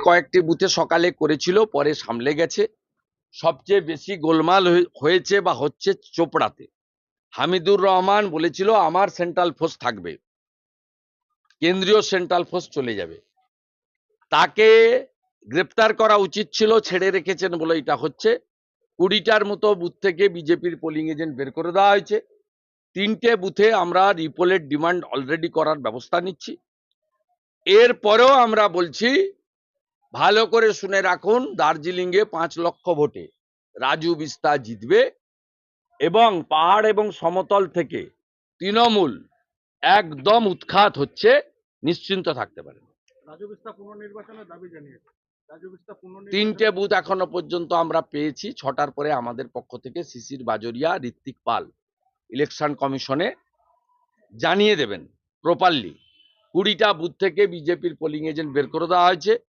কয়েকটি বুথে সকালে করেছিল, পরে সামলে গেছে। সবচেয়ে বেশি গোলমাল হয়েছে বা হচ্ছে চোপড়াতে। হামিদুর রহমান বলেছিল আমার সেন্ট্রাল ফোর্স থাকবে, কেন্দ্রীয় সেন্ট্রাল ফোর্স চলে যাবে। তাকে গ্রেপ্তার করা উচিত ছিল, ছেড়ে রেখেছেন বলে এটা হচ্ছে। 20টার মতো বুথ থেকে বিজেপির পোলিং এজেন্ট বের করে দেওয়া হয়েছে। 3টে বুথে আমরা রিপোলের ডিমান্ড অলরেডি করার ব্যবস্থা নিচ্ছি। এরপরেও আমরা বলছি, ভালো করে শুনে রাখুন, দার্জিলিংয়ে 5 লক্ষ ভোটে রাজু বিস্তা জিতবে এবং পাহাড় এবং সমতল থেকে তৃণমূল একদম উৎখাত হচ্ছে, নিশ্চিন্ত থাকতে পারেন। রাজু বিস্তা পুনর্নির্বাচনের দাবি জানিয়েছে। রাজু বিস্তা 3টে বুথ এখনো পর্যন্ত আমরা পেয়েছি। 6টার পরে আমাদের পক্ষ থেকে শিশির বাজরিয়া, ঋত্বিক পাল ইলেকশন কমিশনে জানিয়ে দেবেন প্রপারলি। 20টা বুথ থেকে বিজেপির পোলিং এজেন্ট বের করে দেওয়া হয়েছে।